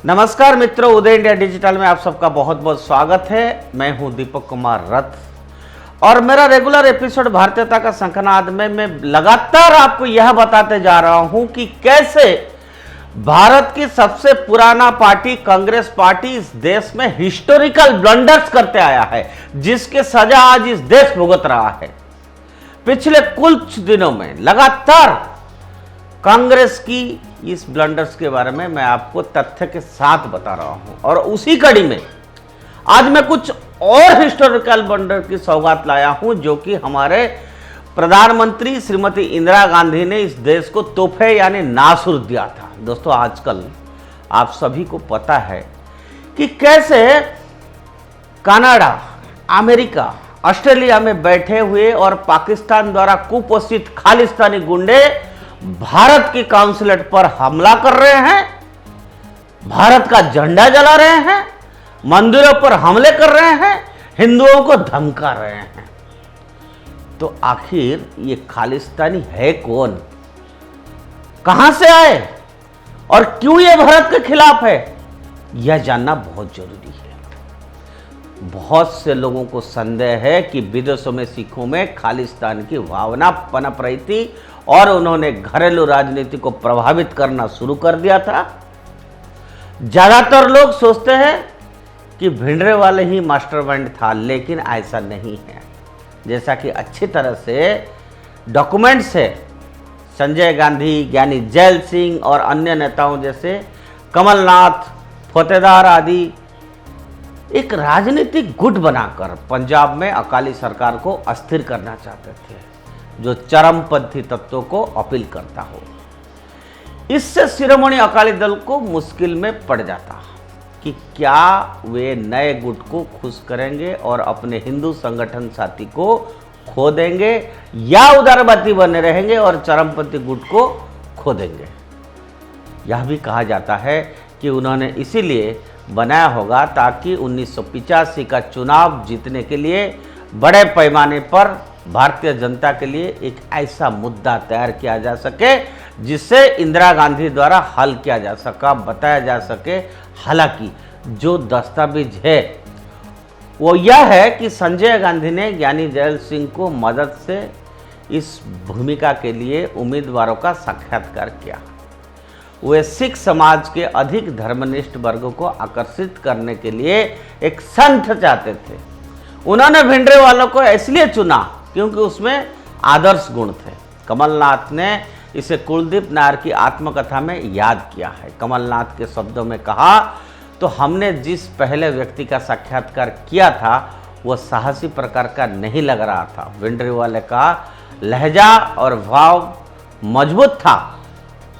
नमस्कार मित्रों, उदय India digital में आप सबका बहुत बहुत स्वागत है। मैं हूं दीपक कुमार रथ और मेरा रेगुलर एपिसोड भारतीयता का शंखनाद में मैं लगातार आपको यह बताते जा रहा हूं कि कैसे भारत की सबसे पुराना पार्टी कांग्रेस पार्टी इस देश में हिस्टोरिकल ब्लंडर्स करते आया है, जिसके सजा आज इस देश भुगत रहा है। पिछले कुछ दिनों में लगातार कांग्रेस की इस ब्लंडर्स के बारे में मैं आपको तथ्य के साथ बता रहा हूं और उसी कड़ी में आज मैं कुछ और हिस्टोरिकल ब्लंडर की सौगात लाया हूं, जो कि हमारे प्रधानमंत्री श्रीमती इंदिरा गांधी ने इस देश को तोहफे यानी नासुर दिया था। दोस्तों, आजकल आप सभी को पता है कि कैसे कनाडा, अमेरिका, ऑस्ट्रेलिया में बैठे हुए और पाकिस्तान द्वारा कुपोषित खालिस्तानी गुंडे भारत की काउंसिलेट पर हमला कर रहे हैं, भारत का झंडा जला रहे हैं, मंदिरों पर हमले कर रहे हैं, हिंदुओं को धमका रहे हैं। तो आखिर ये खालिस्तानी है कौन, कहां से आए और क्यों ये भारत के खिलाफ है, यह जानना बहुत जरूरी है। बहुत से लोगों को संदेह है कि विदेशों में सिखों में खालिस्तान की भावना पनप रही थी और उन्होंने घरेलू राजनीति को प्रभावित करना शुरू कर दिया था। ज्यादातर लोग सोचते हैं कि भिंडरावाला ही मास्टरमाइंड था, लेकिन ऐसा नहीं है। जैसा कि अच्छी तरह से डॉक्यूमेंट्स है, संजय गांधी, ज्ञानी जैल सिंह और अन्य नेताओं जैसे कमलनाथ, फतेदार आदि एक राजनीतिक गुट बनाकर पंजाब में अकाली सरकार को अस्थिर करना चाहते थे, जो चरमपंथी तत्वों को अपील करता हो। इससे शिरोमणि अकाली दल को मुश्किल में पड़ जाता कि क्या वे नए गुट को खुश करेंगे और अपने हिंदू संगठन साथी को खो देंगे, या उदारवादी बने रहेंगे और चरमपंथी गुट को खो देंगे। यह भी कहा जाता है कि उन्होंने इसीलिए बनाया होगा ताकि 1985 का चुनाव जीतने के लिए बड़े पैमाने पर भारतीय जनता के लिए एक ऐसा मुद्दा तैयार किया जा सके जिसे इंदिरा गांधी द्वारा हल किया जा सका, बताया जा सके। हालांकि जो दस्तावेज है वो यह है कि संजय गांधी ने ज्ञानी जैल सिंह को मदद से इस भूमिका के लिए उम्मीदवारों का साक्षात्कार किया। वे सिख समाज के अधिक धर्मनिष्ठ वर्गों को आकर्षित करने के लिए एक संत चाहते थे। उन्होंने भिंडरावाला को इसलिए चुना क्योंकि उसमें आदर्श गुण थे। कमलनाथ ने इसे कुलदीप नायर की आत्मकथा में याद किया है। कमलनाथ के शब्दों में कहा तो हमने जिस पहले व्यक्ति का साक्षात्कार किया था वह साहसी प्रकार का नहीं लग रहा था। भिंडरावाला का लहजा और भाव मजबूत था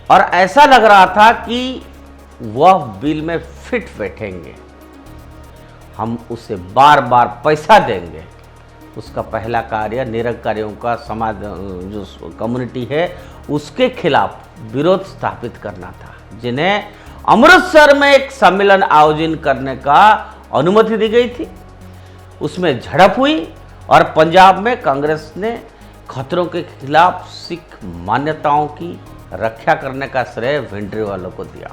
और ऐसा लग रहा था कि वह बिल में फिट बैठेंगे, हम उसे बार बार पैसा देंगे। उसका पहला कार्य निरंकारियों का समाज, जो कम्युनिटी है, उसके खिलाफ विरोध स्थापित करना था, जिन्हें अमृतसर में एक सम्मेलन आयोजन करने का अनुमति दी गई थी। उसमें झड़प हुई और पंजाब में कांग्रेस ने खतरों के खिलाफ सिख मान्यताओं की रक्षा करने का श्रेय भिंडरावाला को दिया।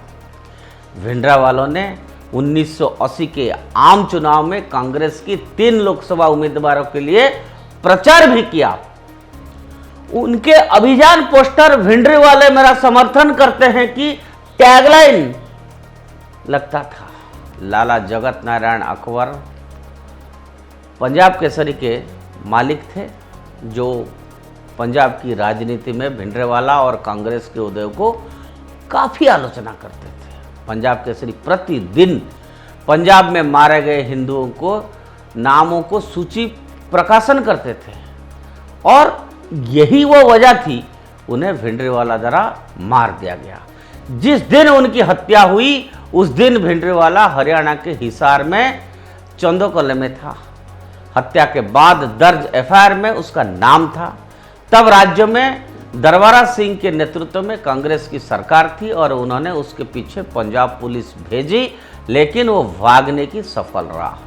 भिंडरावाला ने 1980 के आम चुनाव में कांग्रेस की 3 लोकसभा उम्मीदवारों के लिए प्रचार भी किया। उनके अभियान पोस्टर भिंडरावाला मेरा समर्थन करते हैं कि टैगलाइन लगता था। लाला जगत नारायण अकबर पंजाब केसरी के मालिक थे, जो पंजाब की राजनीति में भिंडरावाला और कांग्रेस के उदय को काफ़ी आलोचना करते थे। पंजाब केसरी प्रतिदिन पंजाब में मारे गए हिंदुओं को नामों को सूची प्रकाशन करते थे और यही वो वजह थी उन्हें भिंडरावाला द्वारा मार दिया गया। जिस दिन उनकी हत्या हुई उस दिन भिंडरावाला हरियाणा के हिसार में चंदोकले में था। हत्या के बाद दर्ज एफआईआर में उसका नाम था। तब राज्य में दरबारा सिंह के नेतृत्व में कांग्रेस की सरकार थी और उन्होंने उसके पीछे पंजाब पुलिस भेजी, लेकिन वो भागने की सफल रहा।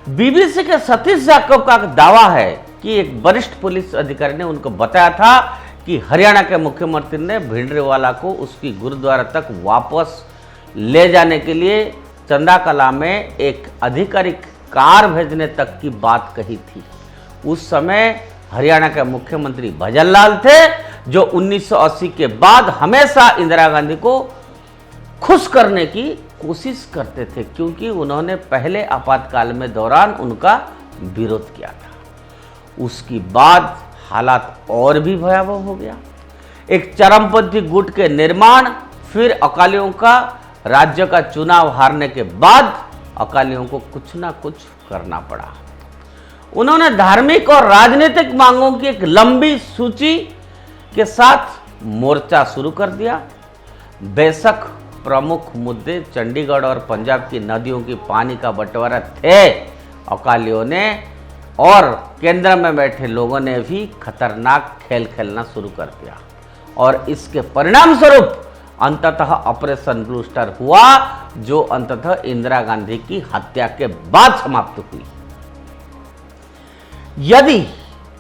बीबीसी के सतीश जाकब का दावा है कि एक वरिष्ठ पुलिस अधिकारी ने उनको बताया था कि हरियाणा के मुख्यमंत्री ने भिंडरावाला को उसकी गुरुद्वारा तक वापस ले जाने के लिए चंदा कला में एक आधिकारिक कार भेजने तक की बात कही थी। उस समय हरियाणा के मुख्यमंत्री भजन लाल थे, जो 1980 के बाद हमेशा इंदिरा गांधी को खुश करने की कोशिश करते थे, क्योंकि उन्होंने पहले आपातकाल में दौरान उनका विरोध किया था। उसके बाद हालात और भी भयावह हो गया। एक चरमपंथी गुट के निर्माण, फिर अकालियों का राज्य का चुनाव हारने के बाद अकालियों को कुछ ना कुछ करना पड़ा। उन्होंने धार्मिक और राजनीतिक मांगों की एक लंबी सूची के साथ मोर्चा शुरू कर दिया। बेशक प्रमुख मुद्दे चंडीगढ़ और पंजाब की नदियों की पानी का बंटवारा थे, अकालियों ने और केंद्र में बैठे लोगों ने भी खतरनाक खेल खेलना शुरू कर दिया और इसके परिणाम स्वरूप अंततः ऑपरेशन ब्लू स्टार हुआ, जो अंततः इंदिरा गांधी की हत्या के बाद समाप्त हुई। यदि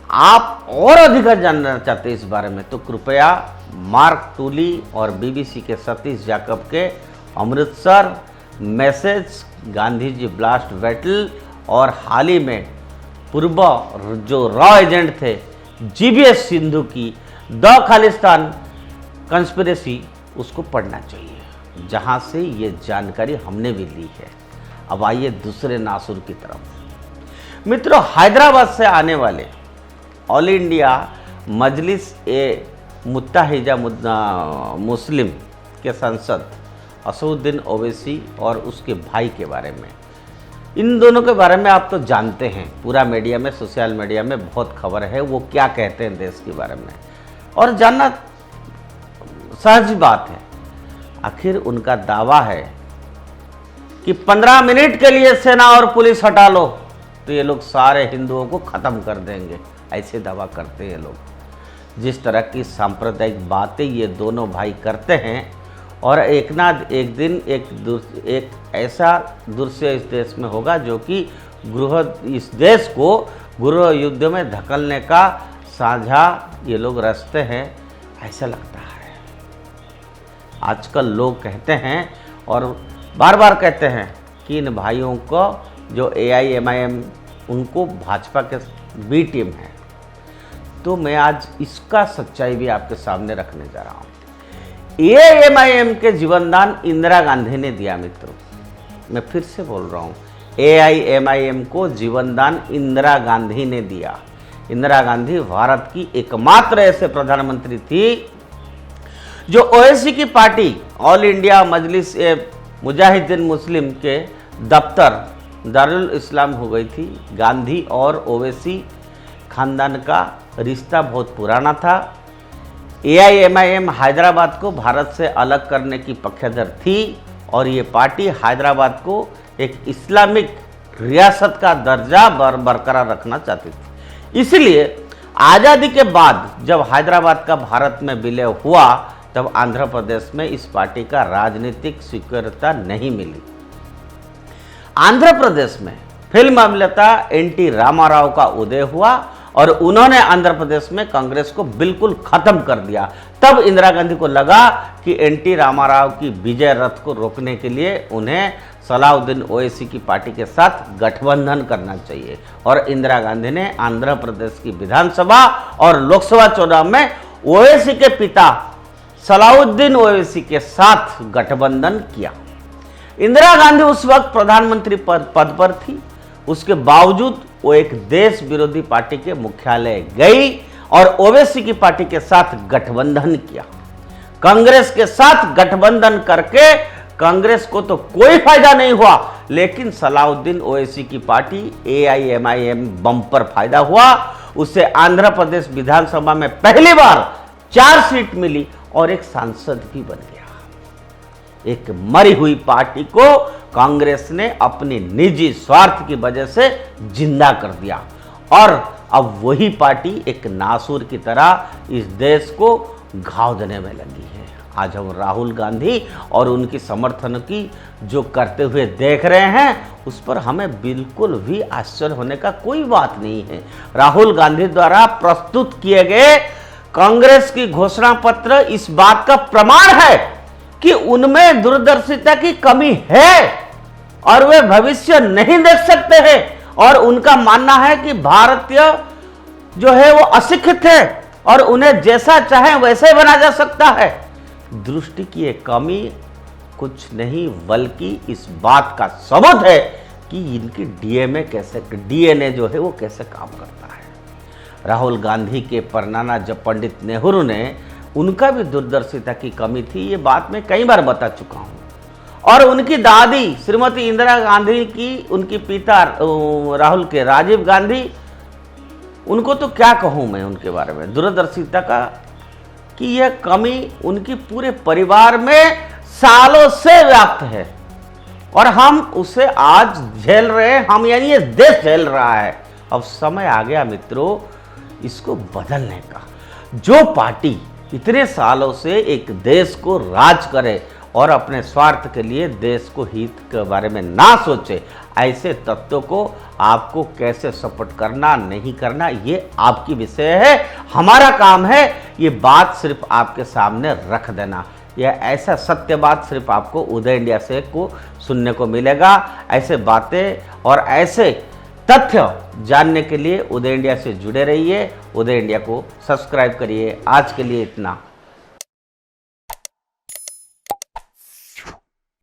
आप और अधिक जानना चाहते हैं इस बारे में, तो कृपया मार्क टूली और बीबीसी के सतीश जाकब के Amritsar message, Gandhi ji blast battle और हाल ही में पूर्व जो रॉ एजेंट थे जीबीएस सिंधु की द खालिस्तान कंस्पिरेसी, उसको पढ़ना चाहिए, जहां से ये जानकारी हमने भी ली है। अब आइए दूसरे नासुर की तरफ। मित्रों, हैदराबाद से आने वाले ऑल इंडिया मजलिस ए मुत्ताहिदा मुस्लिम के सांसद असदुद्दीन ओवैसी और उसके भाई के बारे में, इन दोनों के बारे में आप तो जानते हैं, पूरा मीडिया में, सोशल मीडिया में बहुत खबर है, वो क्या कहते हैं देश के बारे में, और जानना सहज बात है। आखिर उनका दावा है कि 15 मिनट के लिए सेना और पुलिस हटा लो तो ये लोग सारे हिंदुओं को खत्म कर देंगे, ऐसे दावा करते हैं लोग। जिस तरह की सांप्रदायिक बातें ये दोनों भाई करते हैं, और एक ना एक दिन एक ऐसा दृश्य इस देश में होगा जो कि इस देश को गृह युद्ध में धकेलने का साझा ये लोग रचते हैं, ऐसा लगता है। आजकल लोग कहते हैं और बार बार कहते हैं कि इन भाइयों को जो AIMIM, उनको भाजपा के बी टीम है। तो मैं आज इसका सच्चाई भी आपके सामने रखने जा रहा हूँ। AIMIM के जीवनदान इंदिरा गांधी ने दिया। मित्रों, मैं फिर से बोल रहा हूँ, AIMIM को जीवनदान इंदिरा गांधी ने दिया। इंदिरा गांधी भारत की एकमात्र ऐसे प्रधानमंत्री थी जो ओवैसी की पार्टी ऑल इंडिया मजलिस ए मुजाहिदीन मुस्लिम के दफ्तर दारुल इस्लाम हो गई थी। गांधी और ओवैसी खानदान का रिश्ता बहुत पुराना था। AIMIM हैदराबाद को भारत से अलग करने की पक्षधर थी और ये पार्टी हैदराबाद को एक इस्लामिक रियासत का दर्जा बरकरार रखना चाहती थी। इसलिए आज़ादी के बाद जब हैदराबाद का भारत में विलय हुआ, तब आंध्र प्रदेश में इस पार्टी का राजनीतिक स्वीकार्यता नहीं मिली। आंध्र प्रदेश में फिल्म अभिनेता NT रामाराव का उदय हुआ और उन्होंने आंध्र प्रदेश में कांग्रेस को बिल्कुल खत्म कर दिया। तब इंदिरा गांधी को लगा कि NT रामाराव की विजय रथ को रोकने के लिए उन्हें सलाउद्दीन ओवैसी की पार्टी के साथ गठबंधन करना चाहिए, और इंदिरा गांधी ने आंध्र प्रदेश की विधानसभा और लोकसभा चुनाव में ओवैसी के पिता सलाउद्दीन ओवैसी के साथ गठबंधन किया। इंदिरा गांधी उस वक्त प्रधानमंत्री पद पर थी, उसके बावजूद वो एक देश विरोधी पार्टी के मुख्यालय गई और ओवैसी की पार्टी के साथ गठबंधन किया। कांग्रेस के साथ गठबंधन करके कांग्रेस को तो कोई फायदा नहीं हुआ, लेकिन सलाउद्दीन ओवैसी की पार्टी AIMIM बम्पर फायदा हुआ। उसे आंध्र प्रदेश विधानसभा में पहली बार 4 सीट मिली और एक सांसद भी बन गया। एक मरी हुई पार्टी को कांग्रेस ने अपनी निजी स्वार्थ की वजह से जिंदा कर दिया और अब वही पार्टी एक नासूर की तरह इस देश को घाव देने में लगी है। आज हम राहुल गांधी और उनकी समर्थन की जो करते हुए देख रहे हैं, उस पर हमें बिल्कुल भी आश्चर्य होने का कोई बात नहीं है। राहुल गांधी द्वारा प्रस्तुत किए गए कांग्रेस की घोषणा पत्र इस बात का प्रमाण है कि उनमें दूरदर्शिता की कमी है और वे भविष्य नहीं देख सकते हैं, और उनका मानना है कि भारतीय जो है वो अशिक्षित है और उन्हें जैसा चाहे वैसे बना जा सकता है। दृष्टि की एक कमी कुछ नहीं बल्कि इस बात का सबूत है कि इनकी डीएनए जो है वो कैसे काम करता है। राहुल गांधी के परनाना जब पंडित नेहरू ने, उनका भी दूरदर्शिता की कमी थी, ये बात मैं कई बार बता चुका हूँ। और उनकी दादी श्रीमती इंदिरा गांधी की, उनकी पिता राहुल के राजीव गांधी, उनको तो क्या कहूँ मैं उनके बारे में, दूरदर्शिता का कि यह कमी उनकी पूरे परिवार में सालों से व्याप्त है और हम उसे आज झेल रहे हैं, हम यानी ये देश झेल रहा है। अब समय आ गया मित्रों इसको बदलने का। जो पार्टी इतने सालों से एक देश को राज करे और अपने स्वार्थ के लिए देश को हित के बारे में ना सोचे, ऐसे तत्वों को आपको कैसे सपोर्ट करना नहीं करना ये आपकी विषय है। हमारा काम है ये बात सिर्फ आपके सामने रख देना। यह ऐसा सत्य बात सिर्फ आपको उदय इंडिया से को सुनने को मिलेगा। ऐसे बातें और ऐसे तथ्य जानने के लिए उदय इंडिया से जुड़े रहिए। उदय इंडिया को सब्सक्राइब करिए। आज के लिए इतना।